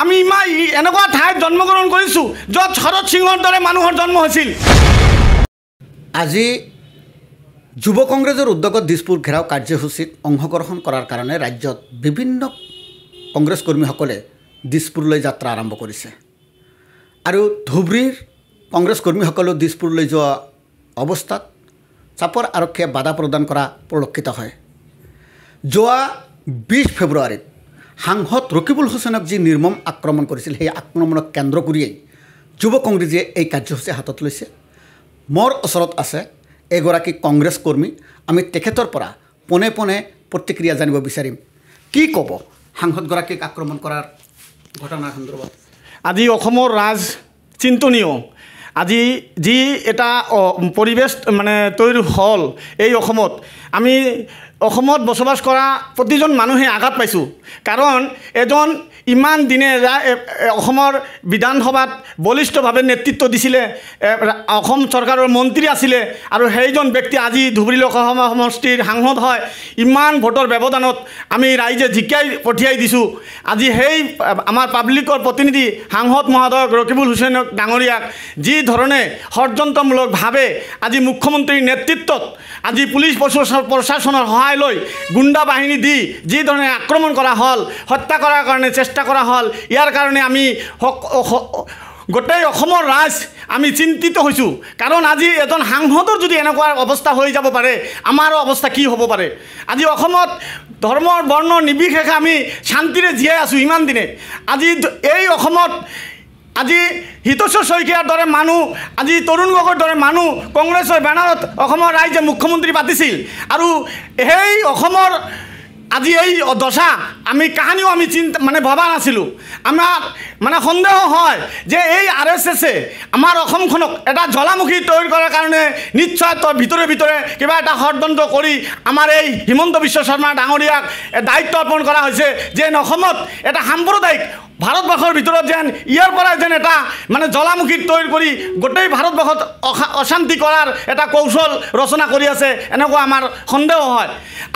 আমি ইমান এনেকুৱা ঠাইত জন্মগ্ৰহণ কৰিছোঁ য'ত শৰৎ সিঙৰ দৰে মানুহৰ জন্ম হৈছিল। আজি যুৱ কংগ্ৰেছৰ উদ্যোগত দিছপুৰ ঘেৰাও কাৰ্যসূচীত অংশগ্ৰহণ কৰাৰ কাৰণে ৰাজ্যত বিভিন্ন কংগ্ৰেছ কৰ্মীসকলে দিছপুৰলৈ যাত্ৰা আৰম্ভ কৰিছে আৰু ধুবুৰীৰ কংগ্ৰেছ কৰ্মীসকলেও দিছপুৰলৈ যোৱা অৱস্থাত চাপৰ আৰক্ষীয়ে বাধা প্ৰদান কৰা পৰিলক্ষিত হয়। যোৱা 20 ফেব্ৰুৱাৰীত সাংসদ ৰকিবুল হুছেইনক যি নিৰ্মম আক্ৰমণ কৰিছিল সেই আক্ৰমণক কেন্দ্ৰ কৰিয়েই যুৱ কংগ্ৰেছে এই কাৰ্যসূচী হাতত লৈছে। মোৰ ওচৰত আছে এগৰাকী কংগ্ৰেছ কৰ্মী। আমি তেখেতৰ পৰা পোনে পোনে প্ৰতিক্ৰিয়া জানিব বিচাৰিম। কি ক'ব সাংসদগৰাকীক আক্ৰমণ কৰাৰ ঘটনাৰ সন্দৰ্ভত? আজি অসমৰ ৰাজ চিন্তনীয় আজি যি এটা পৰিৱেশ মানে তৈৰি হল এই অসমত আমি অসমত বসবাস কৰা প্ৰতিজন মানুহে আঘাত পাইছোঁ। কাৰণ এজন ইমান দিনে অসমৰ বিধানসভাত বলিষ্ঠভাৱে নেতৃত্ব দিছিলে, অসম চৰকাৰৰ মন্ত্ৰী আছিলে আৰু সেইজন ব্যক্তি আজি ধুবুৰী লোকসভা সমষ্টিৰ সাংসদ হয়। ইমান ভোটৰ ব্যৱধানত আমি ৰাইজে জিকাই পঠিয়াই দিছোঁ। আজি সেই আমাৰ পাব্লিকৰ প্ৰতিনিধি সাংসদ মহোদয় ৰকিবুল হুছেইন ডাঙৰীয়াক যি ধৰণে ষড়যন্ত্ৰমূলকভাৱে আজি মুখ্যমন্ত্ৰীৰ নেতৃত্বত আজি পুলিচ প্ৰশাসনৰ সহায় লৈ গুণ্ডা বাহিনী দি যি ধৰণে আক্ৰমণ কৰা হ'ল, হত্যা কৰাৰ কাৰণে চেষ্টা কৰা হ'ল, ইয়াৰ কাৰণে আমি গোটেই অসমৰ ৰাইজ আমি চিন্তিত হৈছোঁ। কাৰণ আজি এজন সাংসদৰ যদি এনেকুৱা অৱস্থা হৈ যাব পাৰে, আমাৰো অৱস্থা কি হ'ব পাৰে? আজি অসমত ধৰ্মৰ বৰ্ণ নিৰ্বিশেষে আমি শান্তিৰে জীয়াই আছোঁ ইমান দিনে। আজি এই অসমত আজি হিতেশ্বৰ শইকীয়াৰ দৰে মানুহ, আজি তৰুণ গগৈৰ দৰে মানুহ কংগ্ৰেছৰ বেনাৰত অসমৰ ৰাইজে মুখ্যমন্ত্ৰী পাতিছিল আৰু সেই অসমৰ আজি এই দশা আমি কাহানিও আমি মানে ভবা নাছিলোঁ। আমাৰ মানে সন্দেহ হয় যে এই RSSে আমাৰ অসমখনক এটা জ্বালামুখী তৈৰি কৰাৰ কাৰণে নিশ্চয় ভিতৰে ভিতৰে কিবা এটা ষড়যন্ত্ৰ কৰি আমাৰ এই হিমন্ত বিশ্ব শৰ্মা ডাঙৰীয়াক দায়িত্ব অৰ্পণ কৰা হৈছে যে অসমত এটা সাম্প্ৰদায়িক ভাৰতবৰ্ষৰ ভিতৰত যেন ইয়াৰ পৰা যেন এটা মানে জ্বালামুখী তৈৰি কৰি গোটেই ভাৰতবৰ্ষত অশান্তি কৰাৰ এটা কৌশল ৰচনা কৰি আছে, এনেকুৱা আমাৰ সন্দেহ হয়।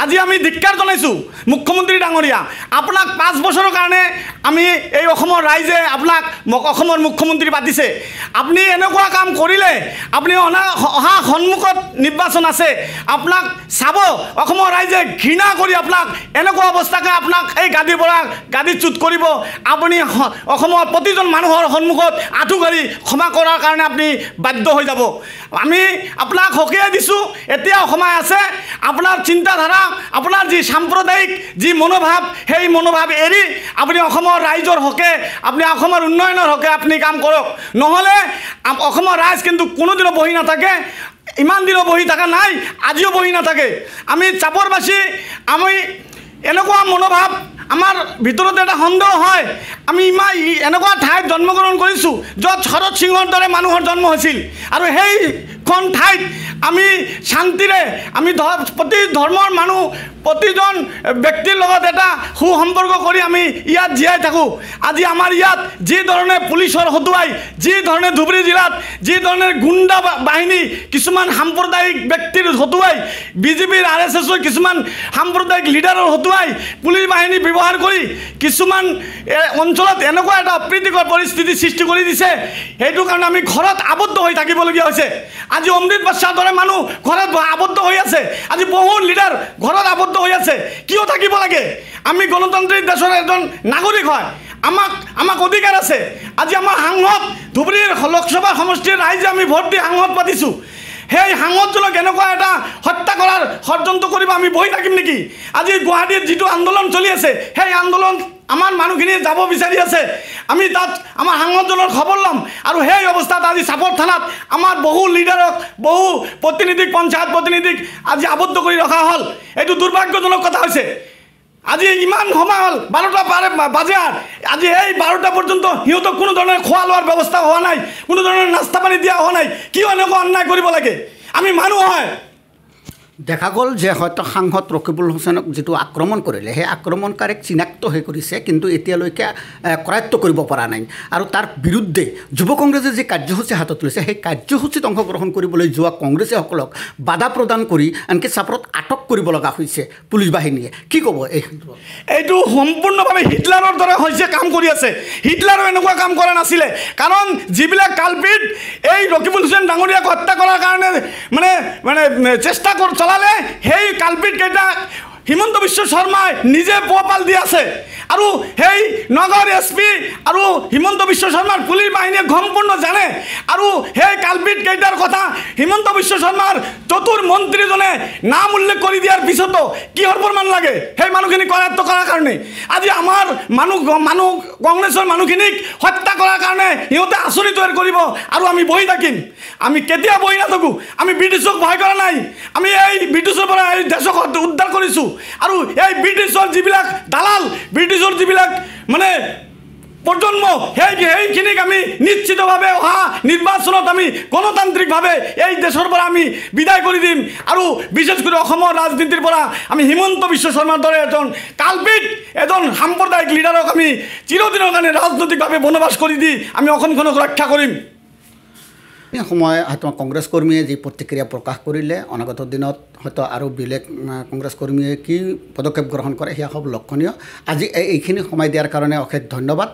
আজি আমি ধিক্কাৰ জনাইছোঁ মুখ্যমন্ত্ৰী ডাঙৰীয়া, আপোনাক 5 বছৰৰ কাৰণে আমি এই অসমৰ ৰাইজে আপোনাক অসমৰ মুখ্যমন্ত্ৰী পাতিছে। আপুনি এনেকুৱা কাম কৰিলে আপুনি অহা সন্মুখত নিৰ্বাচন আছে, আপোনাক চাব অসমৰ ৰাইজে ঘৃণা কৰি আপোনাক এনেকুৱা অৱস্থাকে আপোনাক এই গাদীৰ পৰা গাদীচ্যুত কৰিব। আপুনি অসমৰ প্ৰতিজন মানুহৰ সন্মুখত আঁঠু গাড়ি ক্ষমা কৰাৰ কাৰণে আপুনি বাধ্য হৈ যাব। আমি আপোনাক সকীয়াই দিছোঁ, এতিয়া সময় আছে আপোনাৰ চিন্তাধাৰা, আপোনাৰ যি সাম্প্ৰদায়িক যি মনোভাৱ, সেই মনোভাৱ এৰি আপুনি অসমৰ ৰাইজৰ হকে, আপুনি অসমৰ উন্নয়নৰ হকে আপুনি কাম কৰক। নহ'লে অসমৰ ৰাইজ কিন্তু কোনোদিনও বহি নাথাকে, ইমান দিনও বহি থকা নাই, আজিও বহি নাথাকে। আমি চাপৰবাসী, আমি এনেকুৱা মনোভাৱ আমাৰ ভিতৰত এটা সন্দেহ হয়, আমি ইমান এনেকুৱা ঠাইত জন্মগ্ৰহণ কৰিছোঁ য'ত শৰৎ সিঙৰ দৰে মানুহৰ জন্ম হৈছিল আৰু সেইখন ঠাইত আমি শান্তিৰে আমি প্ৰতি ধৰ্মৰ মানুহ প্ৰতিজন ব্যক্তিৰ লগত এটা সুসম্পৰ্ক কৰি আমি ইয়াত জীয়াই থাকোঁ। আজি আমাৰ ইয়াত যি ধৰণে পুলিচৰ হতুৱাই, যি ধৰণে ধুবুৰী জিলাত যি ধৰণে গুণ্ডা বাহিনী কিছুমান সাম্প্ৰদায়িক ব্যক্তিৰ হতুৱাই, বিজেপিৰ RSSৰ কিছুমান সাম্প্ৰদায়িক লিডাৰৰ হতুৱাই পুলিচ বাহিনী ব্যৱহাৰ কৰি কিছুমান অঞ্চলত এনেকুৱা এটা অপ্ৰীতিকৰ পৰিস্থিতি সৃষ্টি কৰি দিছে, সেইটো কাৰণে আমি ঘৰত আবদ্ধ হৈ থাকিবলগীয়া হৈছে। আজি অমৃত বাদশাহৰ দৰে মানুহ ঘৰত আবদ্ধ হৈ আছে, আজি বহু লিডাৰ ঘৰত আবদ্ধ হৈ আছে। কিয় থাকিব লাগে? আমি গণতান্ত্ৰিক দেশৰ এজন নাগৰিক হয়, আমাক অধিকাৰ আছে। আজি আমাৰ সাংসদ ধুবুৰীৰ লোকসভা সমষ্টিৰ ৰাইজে আমি ভোট দি সাংসদ পাতিছোঁ, সেই সাংসদজনক এনেকুৱা এটা হত্যা কৰাৰ ষড়যন্ত্ৰ কৰিব আমি বহি থাকিম নেকি? আজি গুৱাহাটীত যিটো আন্দোলন চলি আছে, সেই আন্দোলন আমাৰ মানুহখিনি যাব বিচাৰি আছে, আমি তাত আমাৰ সাংসদজনৰ খবৰ ল'ম আৰু সেই অৱস্থাত আজি চাপৰ থানাত আমাৰ বহু লিডাৰক, বহু প্ৰতিনিধিক, পঞ্চায়ত প্ৰতিনিধিক আজি আবদ্ধ কৰি ৰখা হ'ল। এইটো দুৰ্ভাগ্যজনক কথা হৈছে। আজি ইমান সময় হ'ল, 12টা বাজে, আজি এই 12টা পৰ্যন্ত সিহঁতক কোনো ধৰণৰ খোৱা লোৱাৰ ব্যৱস্থা হোৱা নাই, কোনো ধৰণৰ নাস্তা পানী দিয়া হোৱা নাই। কিয় এনেকুৱা অন্যায় কৰিব লাগে? আমি মানুহ হয়, দেখা গ'ল যে হয়তো সাংসদ ৰকিবুল হুছেইনক যিটো আক্ৰমণ কৰিলে সেই আক্ৰমণকাৰীক চিনাক্ত হৈ কৰিছে কিন্তু এতিয়ালৈকে কৰায়ত্ব কৰিব পৰা নাই আৰু তাৰ বিৰুদ্ধে যুৱ কংগ্ৰেছে যি কাৰ্যসূচী হাতত লৈছে সেই কাৰ্যসূচীত অংশগ্ৰহণ কৰিবলৈ যোৱা কংগ্ৰেছীসকলক বাধা প্ৰদান কৰি আনকি চাপৰত আটক কৰিব লগা হৈছে পুলিচ বাহিনীয়ে কি ক'ব এইটো সম্পূৰ্ণভাৱে হিটলাৰৰ দৰে হৈছে কাম কৰি আছে হিটলাৰো এনেকুৱা কাম কৰা নাছিলে কাৰণ যিবিলাক কালপিট এই ৰকিবুল হুছেইন ডাঙৰীয়াক হত্যা কৰাৰ কাৰণে মানে চেষ্টা চলালে সেই কালপিট কেইটা হিমন্ত বিশ্ব শৰ্মাই নিজে পোহপাল দি আছে আৰু সেই নগৰ SP আৰু হিমন্ত বিশ্ব শৰ্মাৰ পুলিচ বাহিনীয়ে সম্পূৰ্ণ জানে আৰু সেই কালপিট কেইটাৰ কথা হিমন্ত বিশ্ব শৰ্মাৰ চতুৰ মন্ত্ৰীজনে নাম উল্লেখ কৰি দিয়াৰ পিছতো কিহৰ প্ৰমাণ লাগে সেই মানুহখিনি কৰায়ত্ব কৰাৰ কাৰণে আজি আমাৰ মানুহ কংগ্ৰেছৰ মানুহখিনিক হত্যা কৰাৰ কাৰণে সিহঁতে আঁচনি তৈয়াৰ কৰিব আৰু আমি বহি থাকিম আমি কেতিয়া বহি নাথাকোঁ আমি ব্ৰিটিছক ভয় কৰা নাই আমি এই ব্ৰিটিছৰ পৰা এই দেশক উদ্ধাৰ কৰিছোঁ আৰু এই ব্ৰিটিছৰ যিবিলাক দালাল ব্ৰিটিছৰ যিবিলাক মানে প্ৰজন্ম সেইখিনিক আমি নিশ্চিতভাৱে অহা নিৰ্বাচনত আমি গণতান্ত্ৰিকভাৱে এই দেশৰ পৰা আমি বিদায় কৰি দিম আৰু বিশেষ কৰি অসমৰ ৰাজনীতিৰ পৰা আমি হিমন্ত বিশ্ব শৰ্মাৰ দৰে এজন কালপিট এজন সাম্প্ৰদায়িক লিডাৰক আমি চিৰদিনৰ কাৰণে ৰাজনৈতিকভাৱে বনবাস কৰি দি আমি অসমখনক ৰক্ষা কৰিম সময় হয়তো কংগ্ৰেছ কৰ্মীয়ে যি প্ৰতিক্ৰিয়া প্ৰকাশ কৰিলে অনাগত দিনত হয়তো আৰু বেলেগ কংগ্ৰেছ কৰ্মীয়ে কি পদক্ষেপ গ্ৰহণ কৰে সেয়া সব লক্ষণীয় আজি এইখিনি সময় দিয়াৰ কাৰণে অশেষ ধন্যবাদ